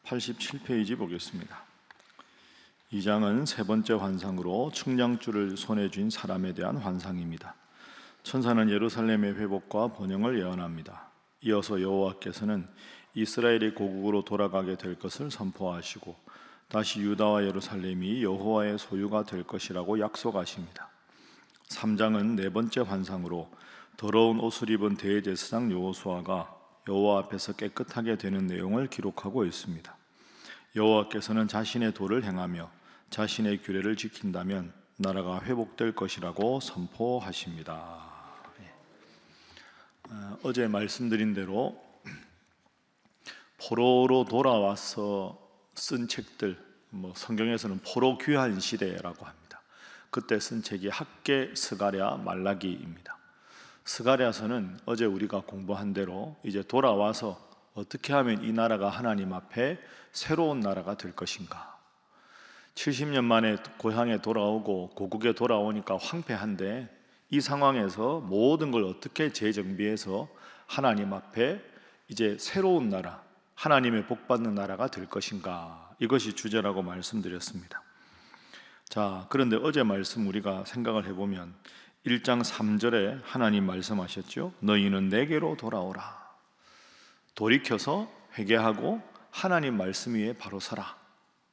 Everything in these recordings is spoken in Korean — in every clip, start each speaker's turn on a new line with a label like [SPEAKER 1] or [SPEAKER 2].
[SPEAKER 1] 87페이지 보겠습니다. 2장은 세 번째 환상으로 측량줄을 손에 쥔 사람에 대한 환상입니다. 천사는 예루살렘의 회복과 번영을 예언합니다. 이어서 여호와께서는 이스라엘이 고국으로 돌아가게 될 것을 선포하시고 다시 유다와 예루살렘이 여호와의 소유가 될 것이라고 약속하십니다. 3장은 네 번째 환상으로 더러운 옷을 입은 대제사장 여호수아가 여호와 앞에서 깨끗하게 되는 내용을 기록하고 있습니다. 여호와께서는 자신의 도를 행하며 자신의 규례를 지킨다면 나라가 회복될 것이라고 선포하십니다. 어제 말씀드린 대로 포로로 돌아와서 쓴 책들, 성경에서는 포로 귀환 시대라고 합니다. 그때 쓴 책이 학개, 스가랴, 말라기입니다. 스가랴서는 어제 우리가 공부한 대로 이제 돌아와서 어떻게 하면 이 나라가 하나님 앞에 새로운 나라가 될 것인가. 70년 만에 고향에 돌아오고 고국에 돌아오니까 황폐한데 이 상황에서 모든 걸 어떻게 재정비해서 하나님 앞에 이제 새로운 나라, 하나님의 복받는 나라가 될 것인가. 이것이 주제라고 말씀드렸습니다. 자, 그런데 어제 말씀 우리가 생각을 해보면 1장 3절에 하나님 말씀하셨죠. 너희는 내게로 돌아오라. 돌이켜서 회개하고 하나님 말씀 위에 바로 서라.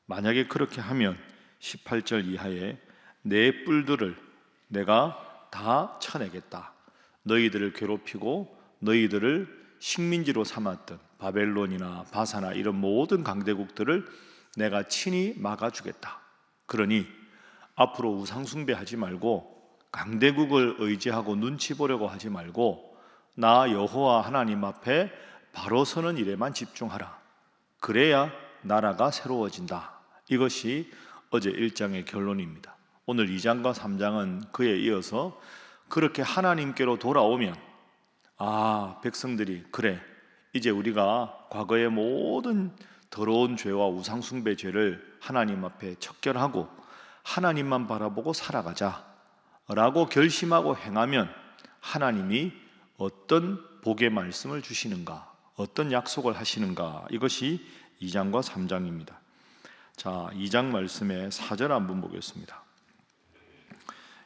[SPEAKER 1] 만약에 그렇게 하면 18절 이하에 내 뿔들을 내가 다 쳐내겠다. 너희들을 괴롭히고 너희들을 식민지로 삼았던 바벨론이나 바사나 이런 모든 강대국들을 내가 친히 막아주겠다. 그러니 앞으로 우상숭배하지 말고 강대국을 의지하고 눈치 보려고 하지 말고 나 여호와 하나님 앞에 바로 서는 일에만 집중하라. 그래야 나라가 새로워진다. 이것이 어제 1장의 결론입니다. 오늘 2장과 3장은 그에 이어서 그렇게 하나님께로 돌아오면 백성들이 그래 이제 우리가 과거의 모든 더러운 죄와 우상숭배 죄를 하나님 앞에 척결하고 하나님만 바라보고 살아가자 라고 결심하고 행하면 하나님이 어떤 복의 말씀을 주시는가, 어떤 약속을 하시는가. 이것이 2장과 3장입니다. 자, 2장 말씀의 4절 한번 보겠습니다.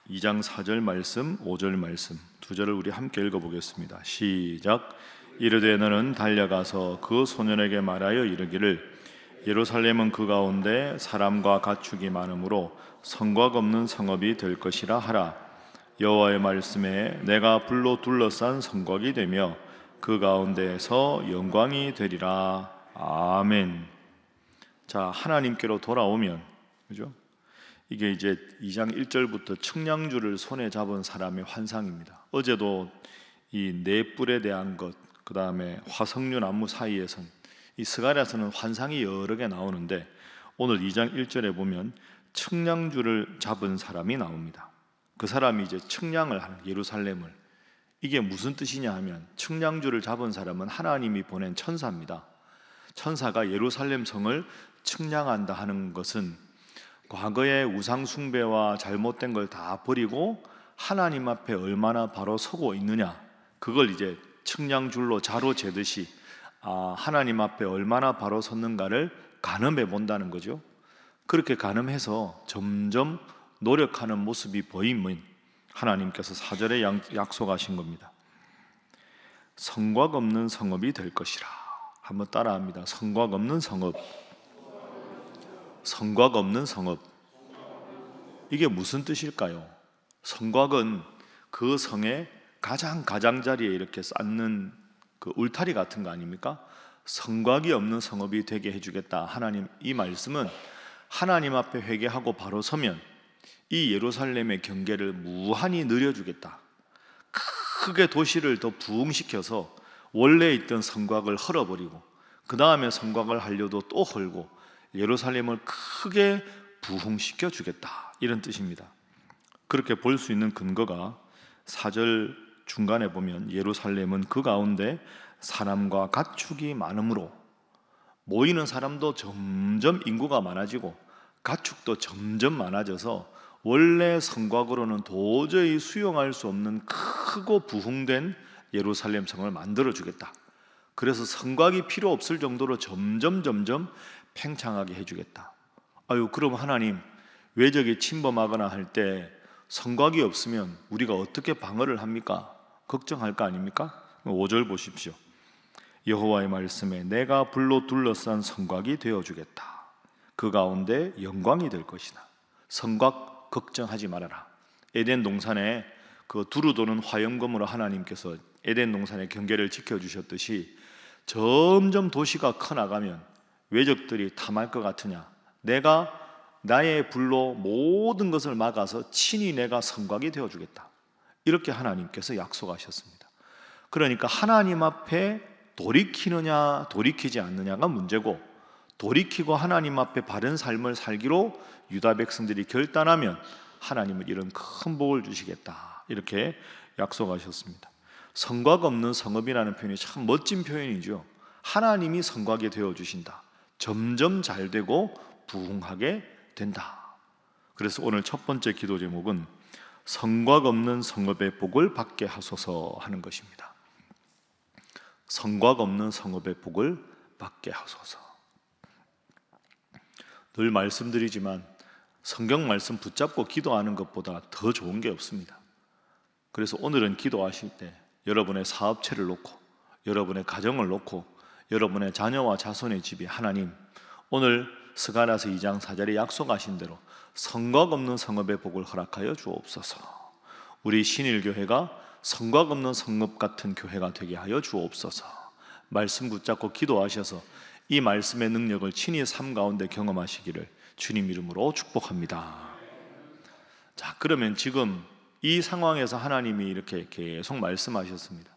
[SPEAKER 1] 2장 4절 말씀, 5절 말씀 두 절을 우리 함께 읽어보겠습니다. 시작. 이르되 너는 달려가서 그 소년에게 말하여 이르기를 예루살렘은 그 가운데 사람과 가축이 많으므로 성곽 없는 성읍이 될 것이라 하라. 여호와의 말씀에 내가 불로 둘러싼 성곽이 되며 그 가운데에서 영광이 되리라. 아멘. 자, 하나님께로 돌아오면, 그죠? 이게 이제 2장 1절부터 측량줄을 손에 잡은 사람의 환상입니다. 어제도 이 네 뿔에 대한 것, 그 다음에 화석류 나무 사이에선 이 스가랴서는 환상이 여러 개 나오는데 오늘 2장 1절에 보면 측량줄을 잡은 사람이 나옵니다. 그 사람이 이제 측량을 하는 예루살렘을, 이게 무슨 뜻이냐 하면 측량줄을 잡은 사람은 하나님이 보낸 천사입니다. 천사가 예루살렘 성을 측량한다 하는 것은 과거의 우상 숭배와 잘못된 걸 다 버리고 하나님 앞에 얼마나 바로 서고 있느냐, 그걸 이제 측량줄로 자로 재듯이 하나님 앞에 얼마나 바로 섰는가를 가늠해 본다는 거죠. 그렇게 가늠해서 점점 노력하는 모습이 보이면 하나님께서 4절에 약속하신 겁니다. 성곽 없는 성읍이 될 것이라. 한번 따라합니다. 성곽 없는 성읍. 성곽 없는 성읍. 이게 무슨 뜻일까요? 성곽은 그 성의 가장자리에 이렇게 쌓는 그 울타리 같은 거 아닙니까? 성곽이 없는 성읍이 되게 해주겠다. 하나님, 이 말씀은 하나님 앞에 회개하고 바로 서면 이 예루살렘의 경계를 무한히 늘려주겠다. 크게 도시를 더 부흥시켜서 원래 있던 성곽을 헐어버리고 그 다음에 성곽을 하려도 또 헐고 예루살렘을 크게 부흥시켜 주겠다. 이런 뜻입니다. 그렇게 볼 수 있는 근거가 4절 중간에 보면 예루살렘은 그 가운데 사람과 가축이 많으므로, 모이는 사람도 점점 인구가 많아지고 가축도 점점 많아져서 원래 성곽으로는 도저히 수용할 수 없는 크고 부흥된 예루살렘 성을 만들어 주겠다. 그래서 성곽이 필요 없을 정도로 점점 팽창하게 해주겠다. 아유, 그럼 하나님 외적이 침범하거나 할 때 성곽이 없으면 우리가 어떻게 방어를 합니까? 걱정할 거 아닙니까? 5절 보십시오. 여호와의 말씀에 내가 불로 둘러싼 성곽이 되어주겠다. 그 가운데 영광이 될 것이다. 성곽 걱정하지 말아라. 에덴 동산에 그 두루 도는 화염검으로 하나님께서 에덴 동산의 경계를 지켜주셨듯이 점점 도시가 커나가면 외적들이 탐할 것 같으냐? 내가 나의 불로 모든 것을 막아서 친히 내가 성곽이 되어주겠다. 이렇게 하나님께서 약속하셨습니다. 그러니까 하나님 앞에 돌이키느냐 돌이키지 않느냐가 문제고, 돌이키고 하나님 앞에 바른 삶을 살기로 유다 백성들이 결단하면 하나님은 이런 큰 복을 주시겠다, 이렇게 약속하셨습니다. 성곽 없는 성읍이라는 표현이 참 멋진 표현이죠. 하나님이 성곽이 되어주신다. 점점 잘 되고 부흥하게 된다. 그래서 오늘 첫 번째 기도 제목은 성곽 없는 성읍의 복을 받게 하소서 하는 것입니다. 성곽 없는 성읍의 복을 받게 하소서. 늘 말씀드리지만 성경 말씀 붙잡고 기도하는 것보다 더 좋은 게 없습니다. 그래서 오늘은 기도하실 때 여러분의 사업체를 놓고, 여러분의 가정을 놓고, 여러분의 자녀와 자손의 집이 하나님, 오늘 스가랴서 2장 4절에 약속하신 대로 성곽 없는 성읍의 복을 허락하여 주옵소서. 우리 신일교회가 성곽 없는 성읍 같은 교회가 되게 하여 주옵소서. 말씀 붙잡고 기도하셔서 이 말씀의 능력을 친히 삶 가운데 경험하시기를 주님 이름으로 축복합니다. 자, 그러면 지금 이 상황에서 하나님이 이렇게 계속 말씀하셨습니다.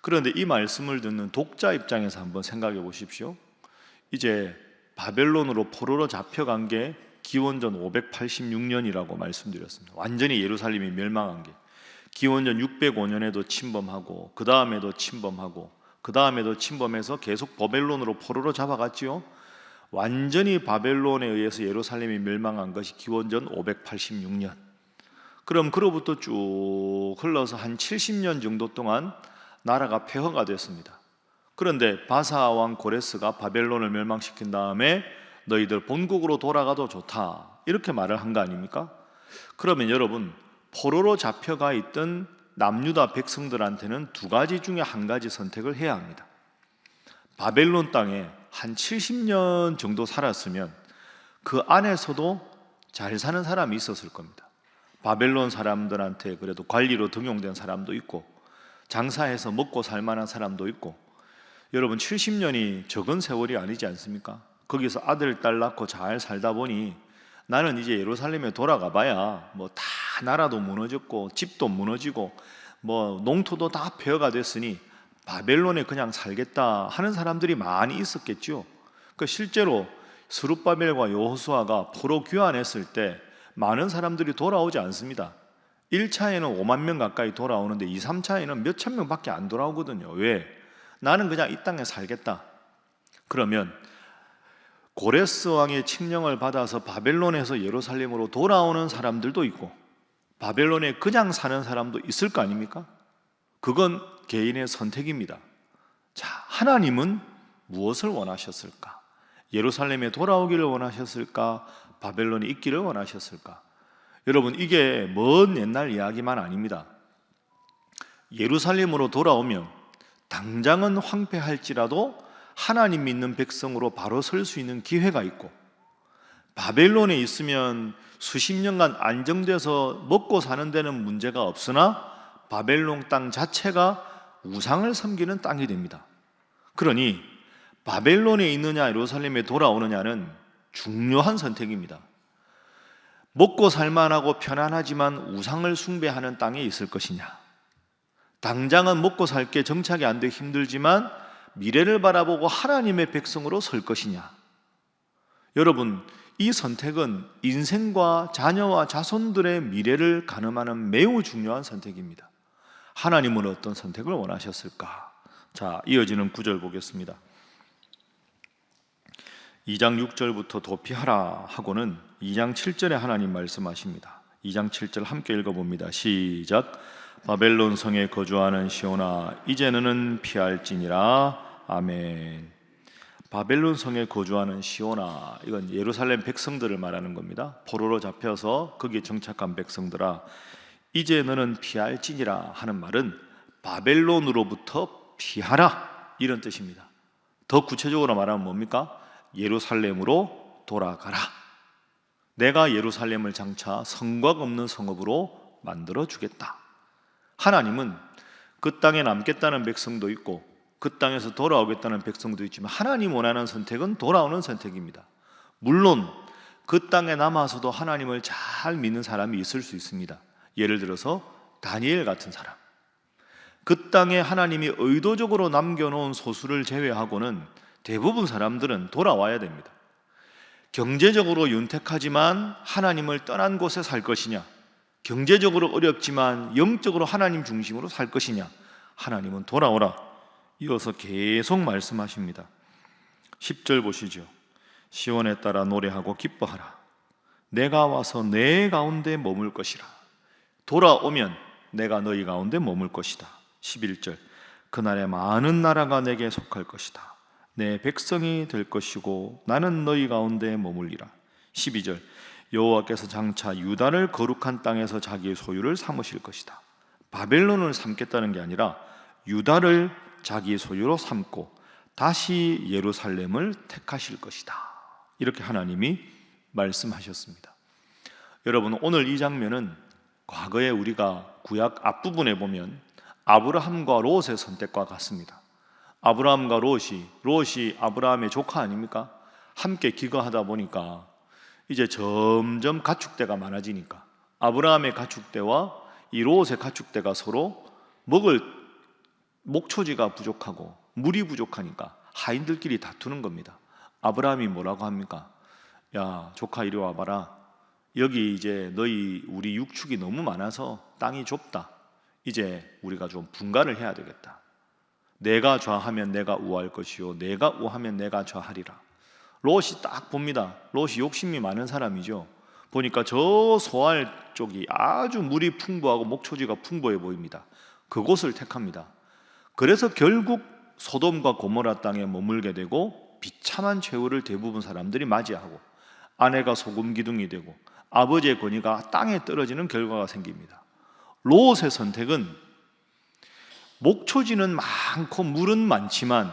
[SPEAKER 1] 그런데 이 말씀을 듣는 독자 입장에서 한번 생각해 보십시오. 이제 바벨론으로 포로로 잡혀간 게 기원전 586년이라고 말씀드렸습니다. 완전히 예루살렘이 멸망한 게 기원전 605년에도 침범하고 그 다음에도 침범하고 그 다음에도 침범해서 계속 바벨론으로 포로로 잡아갔지요. 완전히 바벨론에 의해서 예루살렘이 멸망한 것이 기원전 586년. 그럼 그로부터 쭉 흘러서 한 70년 정도 동안 나라가 폐허가 됐습니다. 그런데 바사 왕 고레스가 바벨론을 멸망시킨 다음에 너희들 본국으로 돌아가도 좋다, 이렇게 말을 한 거 아닙니까? 그러면 여러분, 포로로 잡혀가 있던 남유다 백성들한테는 두 가지 중에 한 가지 선택을 해야 합니다. 바벨론 땅에 한 70년 정도 살았으면 그 안에서도 잘 사는 사람이 있었을 겁니다. 바벨론 사람들한테 그래도 관리로 등용된 사람도 있고 장사해서 먹고 살 만한 사람도 있고. 여러분, 70년이 적은 세월이 아니지 않습니까? 거기서 아들, 딸 낳고 잘 살다 보니 나는 이제 예루살렘에 돌아가 봐야 뭐 다 나라도 무너졌고 집도 무너지고 뭐 농토도 다 폐허가 됐으니 바벨론에 그냥 살겠다 하는 사람들이 많이 있었겠죠. 그 실제로 스룹바벨과 여호수아가 포로 귀환했을 때 많은 사람들이 돌아오지 않습니다. 1차에는 5만 명 가까이 돌아오는데 2, 3차에는 몇천 명밖에 안 돌아오거든요. 왜? 나는 그냥 이 땅에 살겠다. 그러면 고레스 왕의 칙령을 받아서 바벨론에서 예루살렘으로 돌아오는 사람들도 있고 바벨론에 그냥 사는 사람도 있을 거 아닙니까? 그건 개인의 선택입니다. 자, 하나님은 무엇을 원하셨을까? 예루살렘에 돌아오기를 원하셨을까? 바벨론에 있기를 원하셨을까? 여러분, 이게 먼 옛날 이야기만 아닙니다. 예루살렘으로 돌아오면 당장은 황폐할지라도 하나님 믿는 백성으로 바로 설 수 있는 기회가 있고, 바벨론에 있으면 수십 년간 안정돼서 먹고 사는 데는 문제가 없으나 바벨론 땅 자체가 우상을 섬기는 땅이 됩니다. 그러니 바벨론에 있느냐 예루살렘에 돌아오느냐는 중요한 선택입니다. 먹고 살만하고 편안하지만 우상을 숭배하는 땅에 있을 것이냐, 당장은 먹고 살 게 정착이 안 돼 힘들지만 미래를 바라보고 하나님의 백성으로 설 것이냐. 여러분, 이 선택은 인생과 자녀와 자손들의 미래를 가늠하는 매우 중요한 선택입니다. 하나님은 어떤 선택을 원하셨을까? 자, 이어지는 9절 보겠습니다. 2장 6절부터 도피하라 하고는 2장 7절에 하나님 말씀하십니다. 2장 7절 함께 읽어봅니다. 시작. 바벨론 성에 거주하는 시온아, 이제 너는 피할지니라. 아멘. 바벨론 성에 거주하는 시온아, 이건 예루살렘 백성들을 말하는 겁니다. 포로로 잡혀서 거기에 정착한 백성들아, 이제 너는 피할지니라 하는 말은 바벨론으로부터 피하라, 이런 뜻입니다. 더 구체적으로 말하면 뭡니까? 예루살렘으로 돌아가라. 내가 예루살렘을 장차 성곽 없는 성읍으로 만들어 주겠다. 하나님은 그 땅에 남겠다는 백성도 있고 그 땅에서 돌아오겠다는 백성도 있지만, 하나님 원하는 선택은 돌아오는 선택입니다. 물론 그 땅에 남아서도 하나님을 잘 믿는 사람이 있을 수 있습니다. 예를 들어서 다니엘 같은 사람. 그 땅에 하나님이 의도적으로 남겨놓은 소수를 제외하고는 대부분 사람들은 돌아와야 됩니다. 경제적으로 윤택하지만 하나님을 떠난 곳에 살 것이냐, 경제적으로 어렵지만 영적으로 하나님 중심으로 살 것이냐, 하나님은 돌아오라, 이어서 계속 말씀하십니다. 10절 보시죠. 시온에 따라 노래하고 기뻐하라. 내가 와서 내 가운데 머물 것이라. 돌아오면 내가 너희 가운데 머물 것이다. 11절. 그날에 많은 나라가 내게 속할 것이다. 내 백성이 될 것이고 나는 너희 가운데 머물리라. 12절. 여호와께서 장차 유다를 거룩한 땅에서 자기의 소유를 삼으실 것이다. 바벨론을 삼겠다는 게 아니라 유다를 자기의 소유로 삼고 다시 예루살렘을 택하실 것이다. 이렇게 하나님이 말씀하셨습니다. 여러분, 오늘 이 장면은 과거에 우리가 구약 앞부분에 보면 아브라함과 롯의 선택과 같습니다. 아브라함과 롯이 아브라함의 조카 아닙니까? 함께 기거하다 보니까 이제 점점 가축대가 많아지니까 아브라함의 가축대와 이 롯의 가축대가 서로 먹을 목초지가 부족하고 물이 부족하니까 하인들끼리 다투는 겁니다. 아브라함이 뭐라고 합니까? 야, 조카 이리 와봐라. 여기 이제 우리 육축이 너무 많아서 땅이 좁다. 이제 우리가 좀 분가를 해야 되겠다. 내가 좌하면 내가 우할 것이요 내가 우하면 내가 좌하리라. 롯이 딱 봅니다. 롯이 욕심이 많은 사람이죠. 보니까 저 소알 쪽이 아주 물이 풍부하고 목초지가 풍부해 보입니다. 그곳을 택합니다. 그래서 결국 소돔과 고모라 땅에 머물게 되고 비참한 최후를 대부분 사람들이 맞이하고 아내가 소금 기둥이 되고 아버지의 권위가 땅에 떨어지는 결과가 생깁니다. 롯의 선택은 목초지는 많고 물은 많지만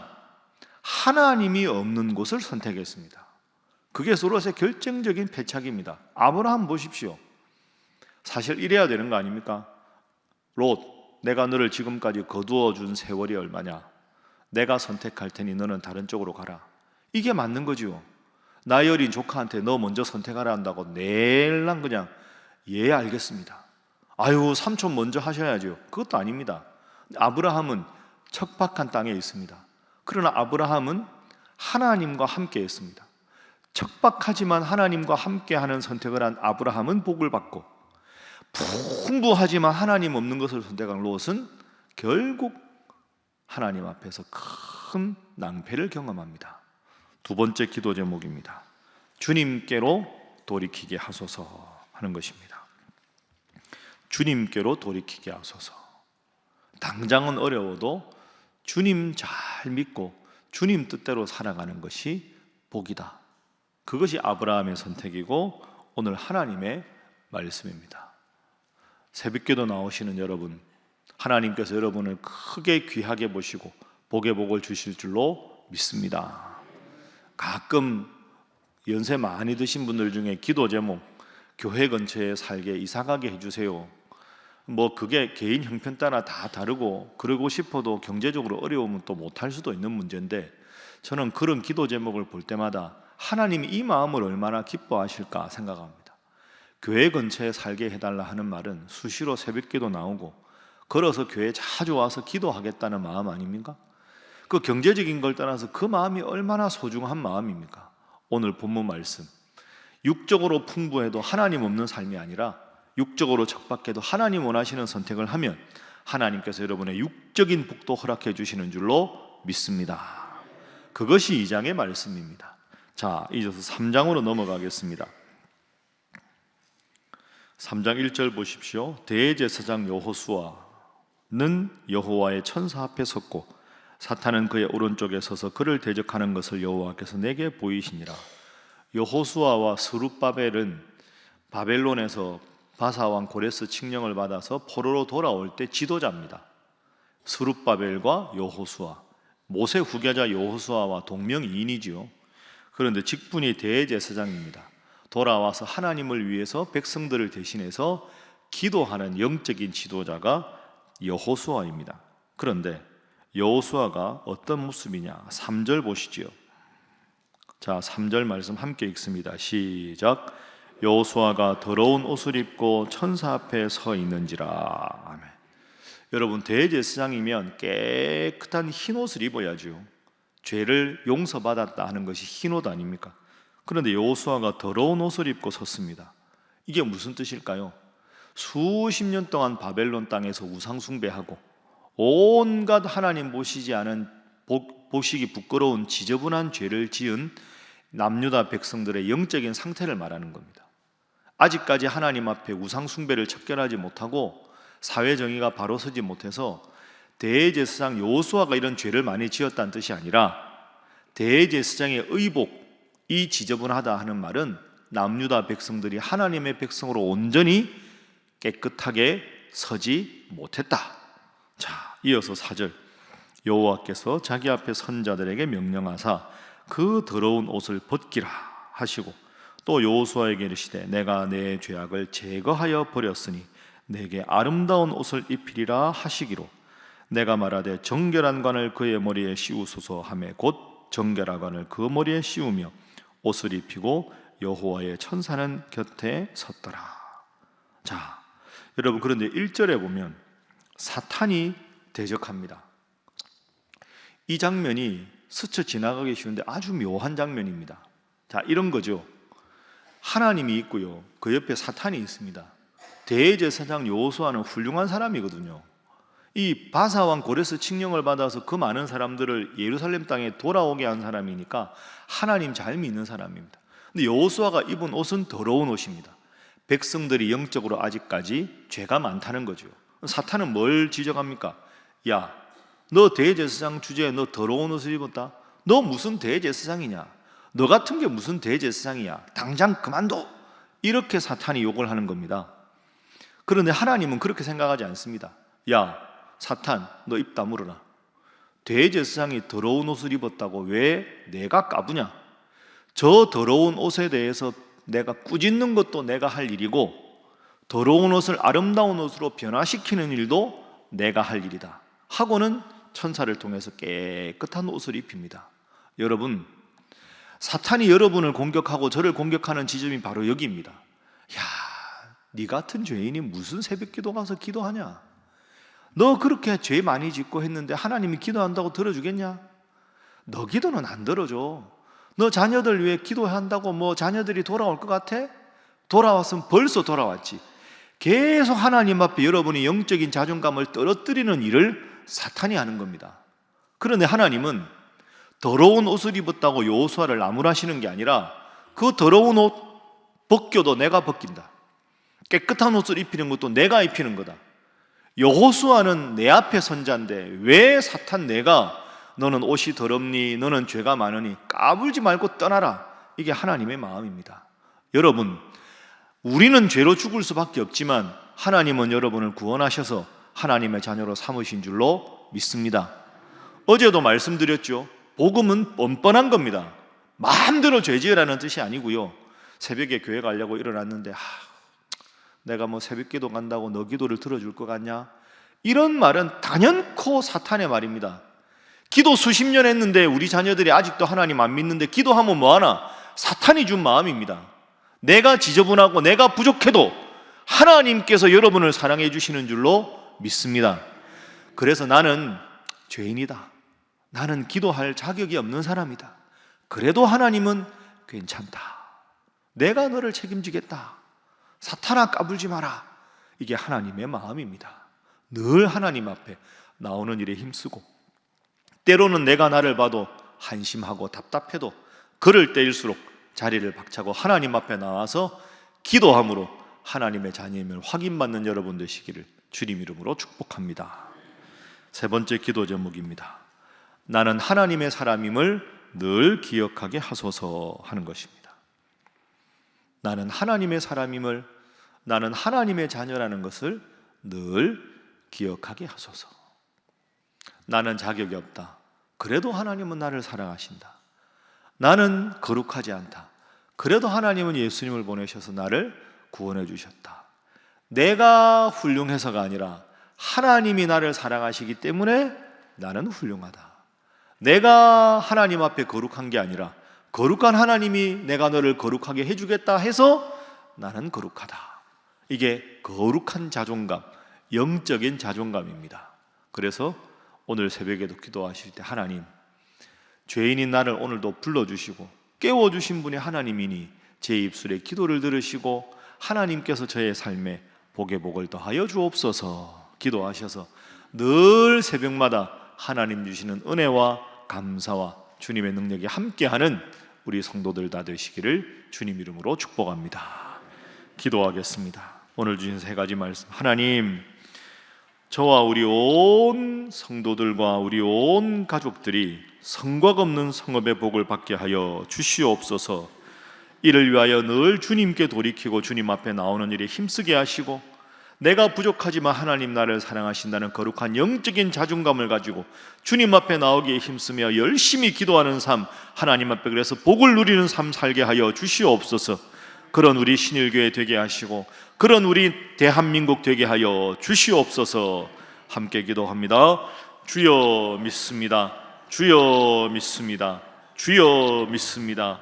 [SPEAKER 1] 하나님이 없는 곳을 선택했습니다. 그게 롯의 결정적인 패착입니다. 아브라함 보십시오. 사실 이래야 되는 거 아닙니까? 롯, 내가 너를 지금까지 거두어 준 세월이 얼마냐? 내가 선택할 테니 너는 다른 쪽으로 가라. 이게 맞는 거지요. 나이 어린 조카한테 너 먼저 선택하라 한다고 내랑 그냥 예 알겠습니다. 아유 삼촌 먼저 하셔야죠. 그것도 아닙니다. 아브라함은 척박한 땅에 있습니다. 그러나 아브라함은 하나님과 함께 했습니다. 척박하지만 하나님과 함께하는 선택을 한 아브라함은 복을 받고, 풍부하지만 하나님 없는 것을 선택한 롯은 결국 하나님 앞에서 큰 낭패를 경험합니다. 두 번째 기도 제목입니다. 주님께로 돌이키게 하소서 하는 것입니다. 주님께로 돌이키게 하소서. 당장은 어려워도 주님 잘 믿고 주님 뜻대로 살아가는 것이 복이다. 그것이 아브라함의 선택이고 오늘 하나님의 말씀입니다. 새벽기도 나오시는 여러분, 하나님께서 여러분을 크게 귀하게 보시고 복의 복을 주실 줄로 믿습니다. 가끔 연세 많이 드신 분들 중에 기도 제목, 교회 근처에 살게 이사가게 해주세요. 뭐 그게 개인 형편 따라 다 다르고, 그러고 싶어도 경제적으로 어려우면 또 못할 수도 있는 문제인데, 저는 그런 기도 제목을 볼 때마다 하나님이 이 마음을 얼마나 기뻐하실까 생각합니다. 교회 근처에 살게 해달라 하는 말은 수시로 새벽기도 나오고 걸어서 교회에 자주 와서 기도하겠다는 마음 아닙니까? 그 경제적인 걸 떠나서 그 마음이 얼마나 소중한 마음입니까? 오늘 본문 말씀, 육적으로 풍부해도 하나님 없는 삶이 아니라 육적으로 척박해도 하나님 원하시는 선택을 하면 하나님께서 여러분의 육적인 복도 허락해 주시는 줄로 믿습니다. 그것이 2장의 말씀입니다. 자, 이제서 3장으로 넘어가겠습니다. 3장 1절 보십시오. 대제사장 여호수아는 여호와의 천사 앞에 섰고 사탄은 그의 오른쪽에 서서 그를 대적하는 것을 여호와께서 내게 보이시니라. 여호수아와 스룹바벨은 바벨론에서 바사왕 고레스 칙령을 받아서 포로로 돌아올 때 지도자입니다. 스룹바벨과 여호수아, 모세 후계자 여호수아와 동명이인이지요. 그런데 직분이 대제사장입니다. 돌아와서 하나님을 위해서 백성들을 대신해서 기도하는 영적인 지도자가 여호수아입니다. 그런데 여호수아가 어떤 모습이냐? 3절 보시지요. 자, 3절 말씀 함께 읽습니다. 시작. 여호수아가 더러운 옷을 입고 천사 앞에 서 있는지라. 아멘. 여러분, 대제사장이면 깨끗한 흰 옷을 입어야죠. 죄를 용서받았다 하는 것이 흰 옷 아닙니까? 그런데 여호수아가 더러운 옷을 입고 섰습니다. 이게 무슨 뜻일까요? 수십 년 동안 바벨론 땅에서 우상 숭배하고 온갖 하나님 보시지 않은 보시기 부끄러운 지저분한 죄를 지은 남유다 백성들의 영적인 상태를 말하는 겁니다. 아직까지 하나님 앞에 우상 숭배를 척결하지 못하고 사회 정의가 바로 서지 못해서 대제사장 여호수아가 이런 죄를 많이 지었다는 뜻이 아니라 대제사장의 의복이 지저분하다 하는 말은 남유다 백성들이 하나님의 백성으로 온전히 깨끗하게 서지 못했다. 자, 이어서 4절. 여호와께서 자기 앞에 선자들에게 명령하사 그 더러운 옷을 벗기라 하시고 또 여호수아에게 이르시되 내가 내 죄악을 제거하여 버렸으니 내게 아름다운 옷을 입히리라 하시기로 내가 말하되 정결한 관을 그의 머리에 씌우소서 하매 곧 정결한 관을 그 머리에 씌우며 옷을 입히고 여호와의 천사는 곁에 섰더라. 자, 여러분, 그런데 1절에 보면 사탄이 대적합니다. 이 장면이 스쳐 지나가기 쉬운데 아주 묘한 장면입니다. 자, 이런 거죠. 하나님이 있고요, 그 옆에 사탄이 있습니다. 대제사장 여호수아는 훌륭한 사람이거든요. 이 바사왕 고레스 칙령을 받아서 그 많은 사람들을 예루살렘 땅에 돌아오게 한 사람이니까 하나님 잘 믿는 사람입니다. 근데 여호수아가 입은 옷은 더러운 옷입니다. 백성들이 영적으로 아직까지 죄가 많다는 거죠. 사탄은 뭘 지적합니까? 야, 너 대제사장 주제에 너 더러운 옷을 입었다? 너 무슨 대제사장이냐? 너 같은 게 무슨 대제사장이야? 당장 그만둬! 이렇게 사탄이 욕을 하는 겁니다. 그런데 하나님은 그렇게 생각하지 않습니다. 야, 사탄, 너 입 다물어라. 대제사장이 더러운 옷을 입었다고 왜 내가 까부냐? 저 더러운 옷에 대해서 내가 꾸짖는 것도 내가 할 일이고 더러운 옷을 아름다운 옷으로 변화시키는 일도 내가 할 일이다 하고는 천사를 통해서 깨끗한 옷을 입힙니다. 여러분, 사탄이 여러분을 공격하고 저를 공격하는 지점이 바로 여기입니다. 야, 네 같은 죄인이 무슨 새벽기도 가서 기도하냐? 너 그렇게 죄 많이 짓고 했는데 하나님이 기도한다고 들어주겠냐? 너 기도는 안 들어줘. 너 자녀들 위해 기도한다고 뭐 자녀들이 돌아올 것 같아? 돌아왔으면 벌써 돌아왔지. 계속 하나님 앞에 여러분이 영적인 자존감을 떨어뜨리는 일을 사탄이 하는 겁니다. 그런데 하나님은 더러운 옷을 입었다고 여호수아를 나무라시는 게 아니라 그 더러운 옷 벗겨도 내가 벗긴다. 깨끗한 옷을 입히는 것도 내가 입히는 거다. 여호수아는 내 앞에 선자인데 왜 사탄 내가 너는 옷이 더럽니? 너는 죄가 많으니 까불지 말고 떠나라. 이게 하나님의 마음입니다. 여러분, 우리는 죄로 죽을 수밖에 없지만 하나님은 여러분을 구원하셔서 하나님의 자녀로 삼으신 줄로 믿습니다. 어제도 말씀드렸죠. 복음은 뻔뻔한 겁니다. 마음대로 죄 지으라는 뜻이 아니고요. 새벽에 교회 가려고 일어났는데 내가 뭐 새벽기도 간다고 너 기도를 들어줄 것 같냐? 이런 말은 단연코 사탄의 말입니다. 기도 수십 년 했는데 우리 자녀들이 아직도 하나님 안 믿는데 기도하면 뭐하나? 사탄이 준 마음입니다. 내가 지저분하고 내가 부족해도 하나님께서 여러분을 사랑해 주시는 줄로 믿습니다. 그래서 나는 죄인이다. 나는 기도할 자격이 없는 사람이다. 그래도 하나님은 괜찮다. 내가 너를 책임지겠다. 사탄아, 까불지 마라. 이게 하나님의 마음입니다. 늘 하나님 앞에 나오는 일에 힘쓰고 때로는 내가 나를 봐도 한심하고 답답해도 그럴 때일수록 자리를 박차고 하나님 앞에 나와서 기도함으로 하나님의 자녀임을 확인받는 여러분 되시기를 주님 이름으로 축복합니다. 세 번째 기도 제목입니다. 나는 하나님의 사람임을 늘 기억하게 하소서 하는 것입니다. 나는 하나님의 사람임을, 나는 하나님의 자녀라는 것을 늘 기억하게 하소서. 나는 자격이 없다. 그래도 하나님은 나를 사랑하신다. 나는 거룩하지 않다. 그래도 하나님은 예수님을 보내셔서 나를 구원해 주셨다. 내가 훌륭해서가 아니라 하나님이 나를 사랑하시기 때문에 나는 훌륭하다. 내가 하나님 앞에 거룩한 게 아니라 거룩한 하나님이 내가 너를 거룩하게 해주겠다 해서 나는 거룩하다. 이게 거룩한 자존감, 영적인 자존감입니다. 그래서 오늘 새벽에도 기도하실 때 하나님, 죄인인 나를 오늘도 불러주시고 깨워주신 분이 하나님이니 제 입술에 기도를 들으시고 하나님께서 저의 삶에 복의 복을 더하여 주옵소서 기도하셔서 늘 새벽마다 하나님 주시는 은혜와 감사와 주님의 능력이 함께하는 우리 성도들 다 되시기를 주님 이름으로 축복합니다. 기도하겠습니다. 오늘 주신 세 가지 말씀, 하나님, 저와 우리 온 성도들과 우리 온 가족들이 성곽 없는 성읍의 복을 받게 하여 주시옵소서. 이를 위하여 늘 주님께 돌이키고 주님 앞에 나오는 일에 힘쓰게 하시고, 내가 부족하지만 하나님 나를 사랑하신다는 거룩한 영적인 자존감을 가지고 주님 앞에 나오기에 힘쓰며 열심히 기도하는 삶, 하나님 앞에 그래서 복을 누리는 삶 살게 하여 주시옵소서. 그런 우리 신일교회 되게 하시고 그런 우리 대한민국 되게 하여 주시옵소서. 함께 기도합니다. 주여 믿습니다. 주여 믿습니다. 주여 믿습니다.